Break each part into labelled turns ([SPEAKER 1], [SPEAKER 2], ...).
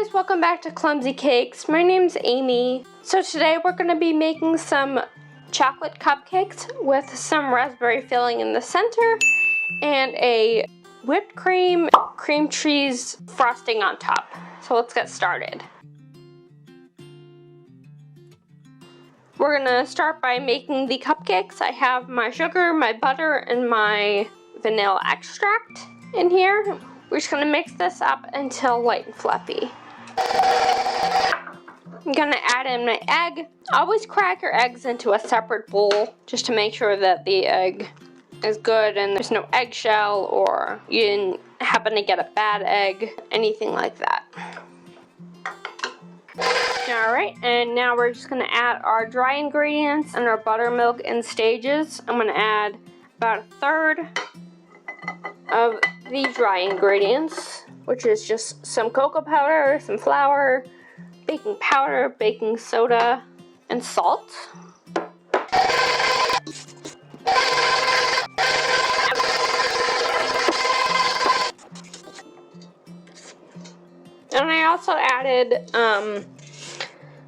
[SPEAKER 1] guys, welcome back to Clumsy Cakes. My name's Amy. So today we're going to be making some chocolate cupcakes with some raspberry filling in the center and a whipped cream cheese frosting on top. So let's get started. We're going to start by making the cupcakes. I have my sugar, my butter, and my vanilla extract in here. We're just going to mix this up until light and fluffy. I'm going to add in my egg. Always crack your eggs into a separate bowl just to make sure that the egg is good and there's no eggshell or you didn't happen to get a bad egg, anything like that. Alright, and now we're just going to add our dry ingredients and our buttermilk in stages. I'm going to add about 1/3 of the dry ingredients, which is just some cocoa powder, some flour, baking powder, baking soda, and salt. And I also added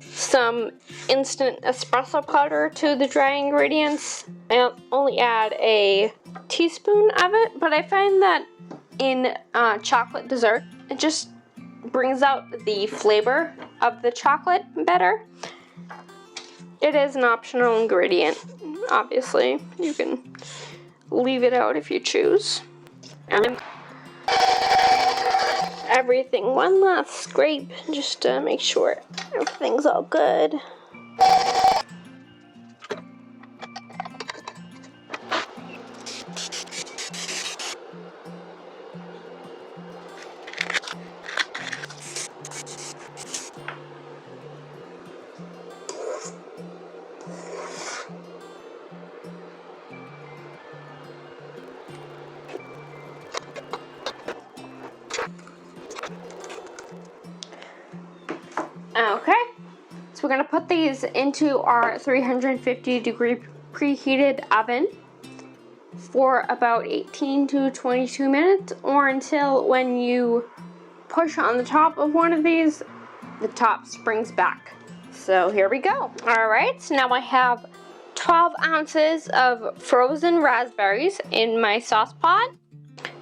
[SPEAKER 1] some instant espresso powder to the dry ingredients. I only add a teaspoon of it, but I find that in chocolate dessert, it just brings out the flavor of the chocolate better. It is an optional ingredient, obviously. You can leave it out if you choose. Everything one last scrape just to make sure everything's all good. Okay, so we're going to put these into our 350-degree preheated oven for about 18 to 22 minutes, or until when you push on the top of one of these, the top springs back. So here we go. Alright, so now I have 12 ounces of frozen raspberries in my sauce pot.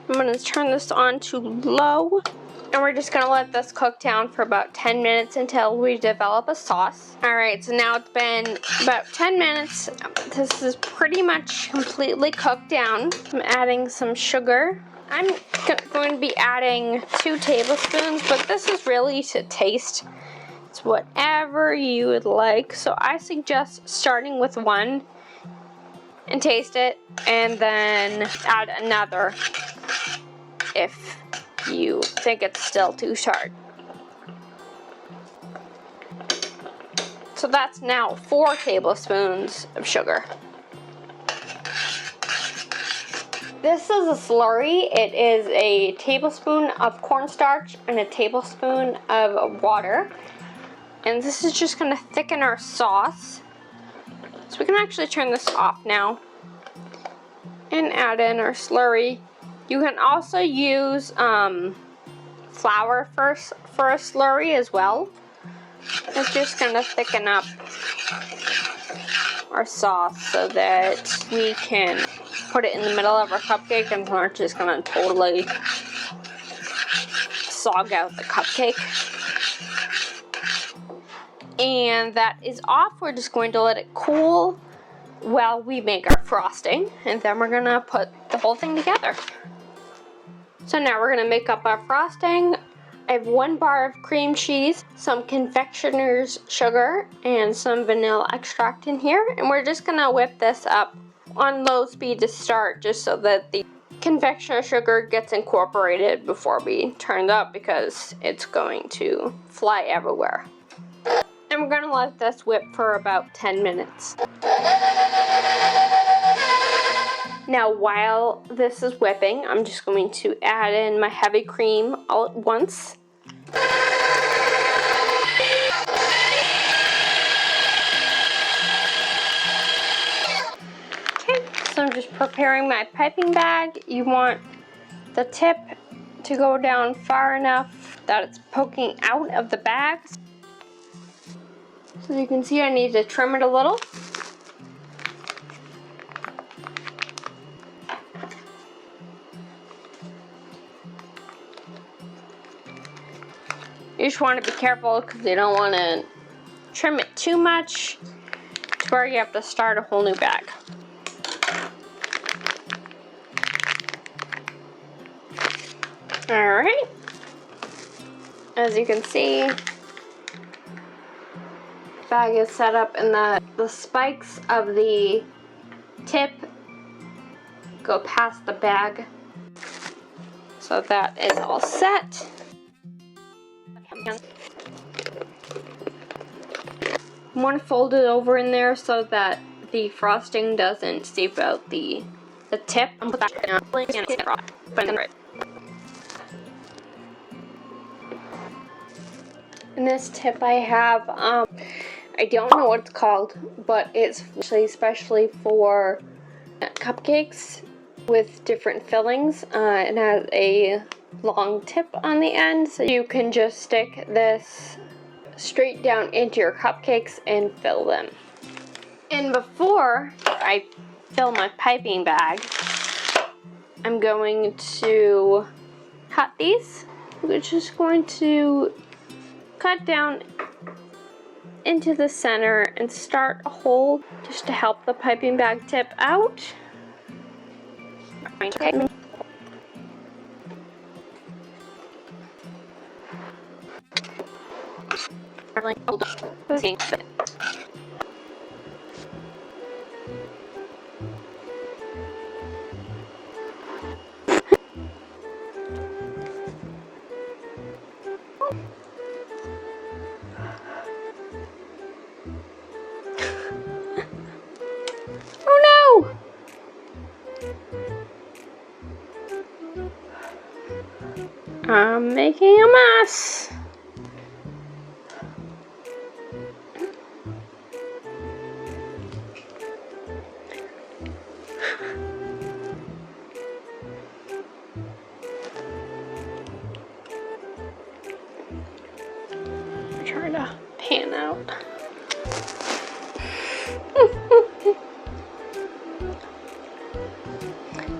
[SPEAKER 1] I'm going to turn this on to low. And we're just going to let this cook down for about 10 minutes until we develop a sauce. Alright, so now it's been about 10 minutes. This is pretty much completely cooked down. I'm adding some sugar. I'm going to be adding 2 tablespoons, but this is really to taste. It's whatever you would like. So I suggest starting with 1 and taste it, and then add another if you think it's still too tart. So that's now 4 tablespoons of sugar. This is a slurry. It is a tablespoon of cornstarch and a tablespoon of water. And this is just going to thicken our sauce. So we can actually turn this off now and add in our slurry. You can also use flour for a slurry as well. It's just going to thicken up our sauce so that we can put it in the middle of our cupcake and we're just going to totally sog out the cupcake. And that is off. We're just going to let it cool while we make our frosting, and then we're going to put the whole thing together. So now we're going to make up our frosting. I have 1 bar of cream cheese, some confectioner's sugar, and some vanilla extract in here. And we're just going to whip this up on low speed to start, just so that the confectioner sugar gets incorporated before we turn it up, because it's going to fly everywhere. And we're going to let this whip for about 10 minutes. Now, while this is whipping, I'm just going to add in my heavy cream all at once. Okay, so I'm just preparing my piping bag. You want the tip to go down far enough that it's poking out of the bag. So you can see I need to trim it a little. You just want to be careful because you don't want to trim it too much to where you have to start a whole new bag. Alright, as you can see, the bag is set up and the spikes of the tip go past the bag. So that is all set. You want to fold it over in there so that the frosting doesn't seep out the tip. In this tip I have, I don't know what it's called, but it's especially for cupcakes with different fillings. It has a long tip on the end, so you can just stick this straight down into your cupcakes and fill them. And before I fill my piping bag, I'm going to cut these. We're just going to cut down into the center and start a hole just to help the piping bag tip out. Okay. Oh no! I'm making a mess. Try to pan out.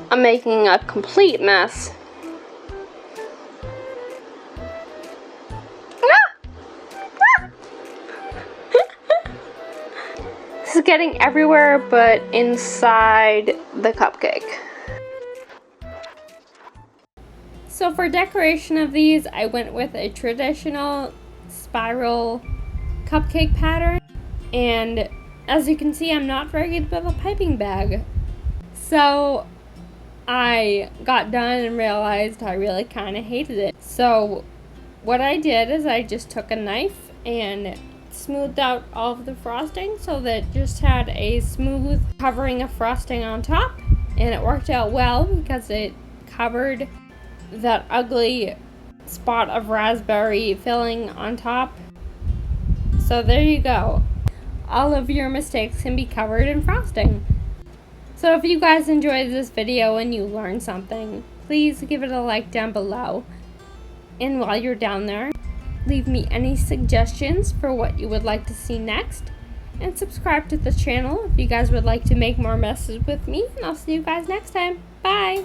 [SPEAKER 1] I'm making a complete mess. This is getting everywhere but inside the cupcake. So for decoration of these, I went with a traditional spiral cupcake pattern, and as you can see, I'm not very good with a piping bag. So I got done and realized I really kind of hated it. So what I did is I just took a knife and smoothed out all of the frosting so that it just had a smooth covering of frosting on top, and it worked out well because it covered that ugly spot of raspberry filling on top. So there you go. All of your mistakes can be covered in frosting. So if you guys enjoyed this video and you learned something, please give it a like down below. And while you're down there, leave me any suggestions for what you would like to see next. And subscribe to the channel if you guys would like to make more messes with me. And I'll see you guys next time. Bye!